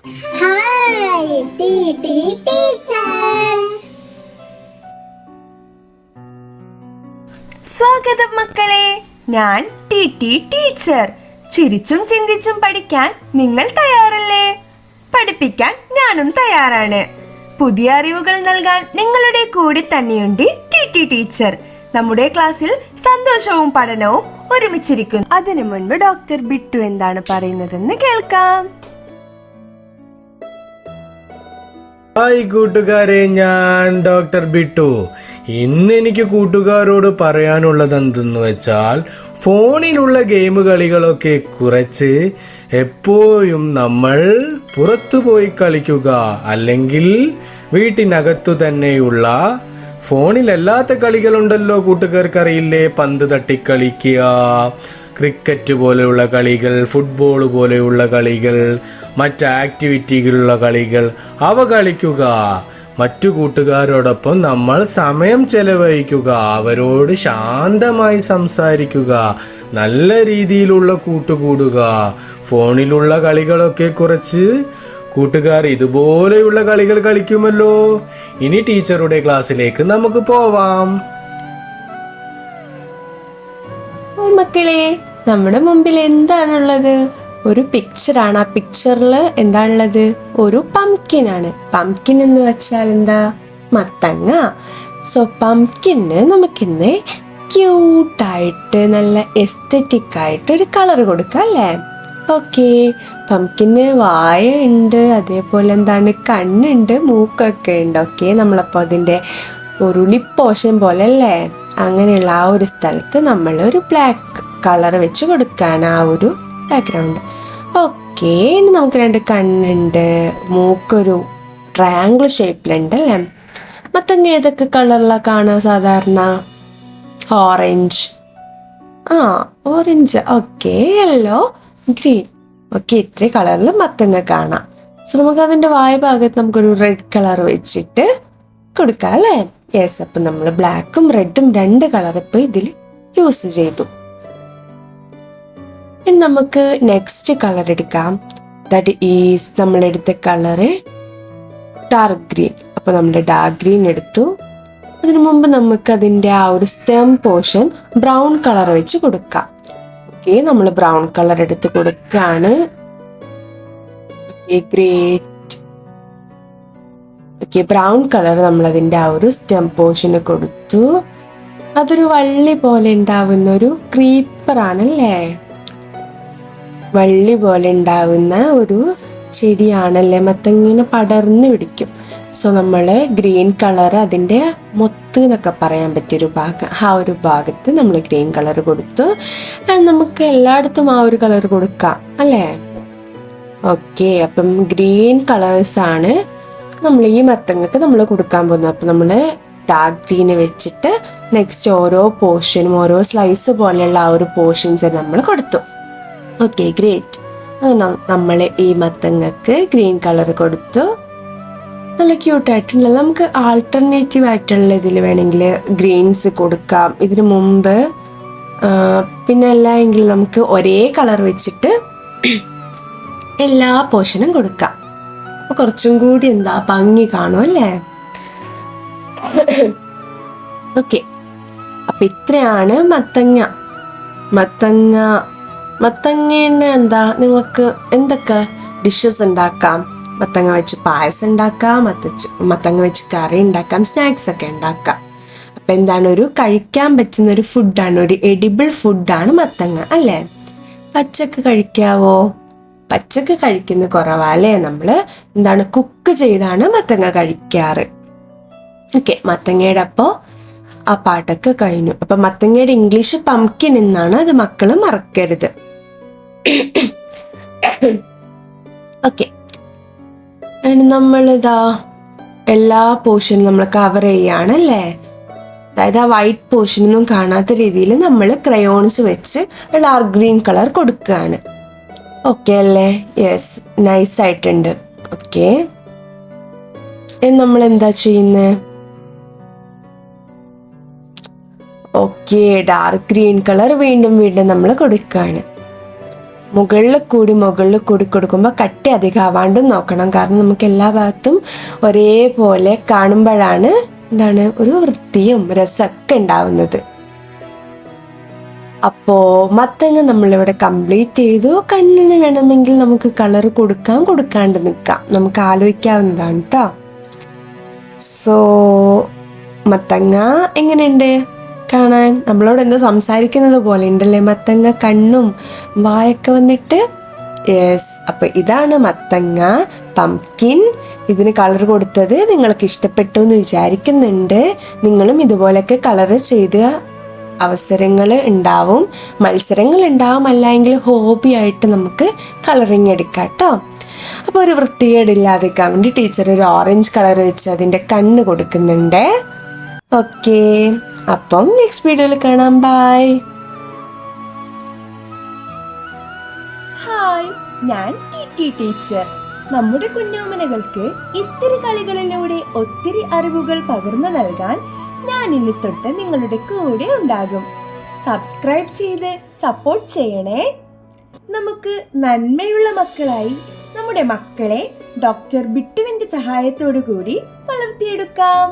Hi teacher. സ്വാഗതം മക്കളെ, ഞാൻ ടീച്ചർ. ചിരിച്ചും ചിന്തിച്ചും പഠിക്കാൻ നിങ്ങൾ തയ്യാറല്ലേ? പഠിപ്പിക്കാൻ ഞാനും തയ്യാറാണ്. പുതിയ അറിവുകൾ നൽകാൻ നിങ്ങളുടെ കൂടെ തന്നെയുണ്ട് ടീച്ചർ. നമ്മുടെ ക്ലാസ്സിൽ സന്തോഷവും പഠനവും ഒരുമിച്ചിരിക്കുന്നു. അതിനു മുൻപ് ഡോക്ടർ ബിട്ടു എന്താണ് പറയുന്നതെന്ന് കേൾക്കാം. ഹായ് കൂട്ടുകാരെ, ഞാൻ ഡോക്ടർ ബിട്ടു. ഇന്ന് എനിക്ക് കൂട്ടുകാരോട് പറയാനുള്ളത് എന്തെന്ന് വെച്ചാൽ, ഫോണിലുള്ള ഗെയിം കളികളൊക്കെ കുറച്ച് എപ്പോഴും നമ്മൾ പുറത്തു പോയി കളിക്കുക, അല്ലെങ്കിൽ വീട്ടിനകത്തു തന്നെയുള്ള ഫോണിലല്ലാത്ത കളികളുണ്ടല്ലോ, കൂട്ടുകാർക്കറിയില്ലേ? പന്ത് തട്ടിക്കളിക്കുക, ക്രിക്കറ്റ് പോലെയുള്ള കളികൾ, ഫുട്ബോൾ പോലെയുള്ള കളികൾ, മറ്റ് ആക്ടിവിറ്റികളുള്ള കളികൾ, അവ കളിക്കുക. മറ്റു കൂട്ടുകാരോടൊപ്പം നമ്മൾ സമയം ചെലവഴിക്കുക, അവരോട് ശാന്തമായി സംസാരിക്കുക, നല്ല രീതിയിലുള്ള കൂട്ടുകൂടുക. ഫോണിലുള്ള കളികളൊക്കെ കുറച്ച് കൂട്ടുകാർ ഇതുപോലെയുള്ള കളികൾ കളിക്കുമല്ലോ. ഇനി ടീച്ചറുടെ ക്ലാസ്സിലേക്ക് നമുക്ക് പോവാം. മക്കളെ, നമ്മുടെ മുമ്പിൽ എന്താണുള്ളത്? ഒരു പിക്ചറാണ്. ആ പിക്ചറിൽ എന്താണുള്ളത്? ഒരു പംകിൻ ആണ്. പംകിൻ എന്ന് വെച്ചാൽ എന്താ? മത്തങ്ങ. സോ പംകിന് നമുക്കിന്ന് ക്യൂട്ടായിട്ട് നല്ല എസ്തെറ്റിക് ആയിട്ട് ഒരു കളർ കൊടുക്കാം അല്ലേ? ഓക്കെ. പംകിന് വായ ഉണ്ട്, അതേപോലെ എന്താണ്, കണ്ണുണ്ട്, മൂക്കൊക്കെ ഉണ്ട്. ഓക്കെ, നമ്മളപ്പോൾ അതിൻ്റെ ഒരു ലിപ്പ് പോർഷൻ പോലെ അല്ലേ, അങ്ങനെയുള്ള ആ ഒരു സ്ഥലത്ത് നമ്മൾ ഒരു ബ്ലാക്ക് കളർ വെച്ച് കൊടുക്കുകയാണ്, ആ ഒരു ബാക്ക്ഗ്രൗണ്ട്. ഓക്കെ, ഇനി നമുക്ക് രണ്ട് കണ്ണുണ്ട്, മൂക്കൊരു ട്രയാങ്കിൾ ഷേപ്പിലുണ്ട് അല്ലേ? മത്തങ്ങ ഏതൊക്കെ കളറിലാണ് കാണുക സാധാരണ? Orange. Orange. Okay, yellow, green. Okay, ഇത്രയും കളറിൽ മത്തങ്ങ കാണാം. സോ നമുക്ക് അതിൻ്റെ വായ ഭാഗത്ത് നമുക്കൊരു റെഡ് കളർ വെച്ചിട്ട് കൊടുക്കാം അല്ലേ? യെസ്. അപ്പം നമ്മൾ ബ്ലാക്കും റെഡും രണ്ട് കളർ ഇപ്പം ഇതിൽ യൂസ് ചെയ്തു. ഇനി നമുക്ക് നെക്സ്റ്റ് കളർ എടുക്കാം. ദാറ്റ് ഈസ് നമ്മളെടുത്ത കളറ് ഡാർക്ക് ഗ്രീൻ. അപ്പോൾ നമ്മൾ ഡാർക്ക് ഗ്രീൻ എടുത്തു. അതിനു മുമ്പ് നമുക്ക് അതിൻ്റെ ആ ഒരു സ്റ്റെം പോർഷൻ ബ്രൗൺ കളർ വെച്ച് കൊടുക്കാം. ഓക്കെ, നമ്മൾ ബ്രൗൺ കളർ എടുത്ത് കൊടുക്കുകയാണ്. Okay, great. Okay, brown colour നമ്മൾ അതിൻ്റെ ആ ഒരു സ്റ്റെം പോർഷന് കൊടുത്തു. അതൊരു വള്ളി പോലെ ഉണ്ടാവുന്ന ഒരു ക്രീപ്പറാണല്ലേ? വള്ളി പോലെ ഉണ്ടാവുന്ന ഒരു ചെടിയാണല്ലേ, മത്തങ്ങനെ പടർന്നു പിടിക്കും. സോ നമ്മൾ ഗ്രീൻ കളർ അതിൻ്റെ മൊത്ത് എന്നൊക്കെ പറയാൻ പറ്റിയൊരു ഭാഗം, ആ ഒരു ഭാഗത്ത് നമ്മൾ ഗ്രീൻ കളർ കൊടുത്തു. നമുക്ക് എല്ലായിടത്തും ആ ഒരു കളർ കൊടുക്കാം അല്ലേ? ഓക്കെ, അപ്പം ഗ്രീൻ കളേഴ്സാണ് നമ്മൾ ഈ മത്തങ്ങക്ക് നമ്മൾ കൊടുക്കാൻ പോകുന്നത്. അപ്പം നമ്മൾ ഡാർക്ക് ഗ്രീന് വെച്ചിട്ട് നെക്സ്റ്റ് ഓരോ പോർഷനും ഓരോ സ്ലൈസ് പോലെയുള്ള ആ ഒരു പോർഷൻസ് നമ്മൾ കൊടുത്തു. Okay, great. നമ്മൾ ഈ മത്തങ്ങക്ക് ഗ്രീൻ കളർ കൊടുത്തു. നല്ല ക്യൂട്ടായിട്ടുള്ള, നമുക്ക് ആൾട്ടർനേറ്റീവ് ആയിട്ടുള്ള ഇതിൽ വേണമെങ്കിൽ ഗ്രീൻസ് കൊടുക്കാം ഇതിനു മുമ്പ്. പിന്നെ അല്ല എങ്കിൽ നമുക്ക് ഒരേ കളർ വെച്ചിട്ട് എല്ലാ പോർഷനും കൊടുക്കാം. അപ്പോൾ കുറച്ചും കൂടി എന്താ ഭംഗി കാണും അല്ലേ? ഓക്കെ, അപ്പം ഇത്രയാണ് മത്തങ്ങേൻ്റെ എന്താ, നിങ്ങൾക്ക് എന്തൊക്കെ ഡിഷസ് ഉണ്ടാക്കാം? മത്തങ്ങ വെച്ച് പായസം ഉണ്ടാക്കാം, മത്തങ്ങ വെച്ച് കറി ഉണ്ടാക്കാം, സ്നാക്സ് ഒക്കെ ഉണ്ടാക്കാം. അപ്പം എന്താണ്, ഒരു കഴിക്കാൻ പറ്റുന്ന ഒരു ഫുഡാണ്, ഒരു എഡിബിൾ ഫുഡാണ് മത്തങ്ങ അല്ലേ? പച്ചക്ക് കഴിക്കാവോ? പച്ചക്ക് കഴിക്കുന്ന കുറവാല്ലേ? നമ്മൾ എന്താണ്, കുക്ക് ചെയ്താണ് മത്തങ്ങ കഴിക്കാറ്. ഓക്കെ, മത്തങ്ങയുടെ അപ്പോൾ ആ പാട്ടൊക്കെ കഴിഞ്ഞു. അപ്പം മത്തങ്ങയുടെ ഇംഗ്ലീഷ് പംകിൻ എന്നാണ്, അത് മക്കൾ മറക്കരുത്. ഓക്കെ, നമ്മളിതാ എല്ലാ പോർഷനും നമ്മൾ കവർ ചെയ്യുകയാണല്ലേ? അതായത് ആ വൈറ്റ് പോർഷനൊന്നും കാണാത്ത രീതിയിൽ നമ്മൾ ക്രയോൺസ് വെച്ച് ഡാർക്ക് ഗ്രീൻ കളർ കൊടുക്കുകയാണ്. ഓക്കെ അല്ലേ? യെസ്, നൈസ് ആയിട്ടുണ്ട്. ഓക്കെ, നമ്മൾ എന്താ ചെയ്യുന്നത്? ഓക്കെ, ഡാർക്ക് ഗ്രീൻ കളർ വീണ്ടും നമ്മൾ കൊടുക്കുകയാണ്. മുകളിൽ കൂടി കൊടുക്കുമ്പോൾ കട്ടി അധികം ആവാണ്ടും നോക്കണം. കാരണം നമുക്ക് എല്ലാ ഭാഗത്തും ഒരേപോലെ കാണുമ്പോഴാണ് എന്താണ് ഒരു വൃത്തിയും രസമൊക്കെ ഉണ്ടാവുന്നത്. അപ്പോൾ മത്തങ്ങ നമ്മളിവിടെ കംപ്ലീറ്റ് ചെയ്തു. കണ്ണിന് വേണമെങ്കിൽ നമുക്ക് കളർ കൊടുക്കാണ്ട് നിൽക്കാം, നമുക്ക് ആലോചിക്കാവുന്നതാണ് കേട്ടോ. സോ മത്തങ്ങ എങ്ങനെയുണ്ട് കാണാൻ? നമ്മളോട് എന്തോ സംസാരിക്കുന്നത് പോലെ ഉണ്ടല്ലേ മത്തങ്ങ, കണ്ണും വായൊക്കെ വന്നിട്ട്. യെസ്, അപ്പൊ ഇതാണ് മത്തങ്ങ പംകിൻ. ഇതിന് കളർ കൊടുത്തത് നിങ്ങൾക്ക് ഇഷ്ടപ്പെട്ടു എന്ന് വിചാരിക്കുന്നുണ്ട്. നിങ്ങളും ഇതുപോലൊക്കെ കളർ ചെയ്ത അവസരങ്ങൾ ഉണ്ടാവും, മത്സരങ്ങൾ ഉണ്ടാവും, അല്ലെങ്കിൽ ഹോബി ആയിട്ട് നമുക്ക് കളറിങ് എടുക്കാം കേട്ടോ. അപ്പോൾ ഒരു വൃത്തികേടില്ലാതിരിക്കാൻ വേണ്ടി ടീച്ചർ ഒരു ഓറഞ്ച് കളർ വെച്ച് അതിൻ്റെ കണ്ണ് കൊടുക്കുന്നുണ്ട്. ഓക്കെ, അപ്പം നെക്സ്റ്റ് വീഡിയോയിൽ കാണാം. ബൈ. ഹായ്, ഞാൻ ടീച്ചർ. നമ്മുടെ കുഞ്ഞോമനകൾക്ക് ഇത്തിരി കളികളിലൂടെ ഒത്തിരി അറിവുകൾ പകർന്നു നൽകാൻ ഞാൻ ഇനി തൊട്ട് നിങ്ങളുടെ കൂടെ ഉണ്ടാകും. സബ്സ്ക്രൈബ് ചെയ്ത് സപ്പോർട്ട് ചെയ്യണേ. നമുക്ക് നന്മയുള്ള മക്കളായി നമ്മുടെ മക്കളെ ഡോക്ടർ ബിട്ടുവിന്റെ സഹായത്തോടു കൂടി വളർത്തിയെടുക്കാം.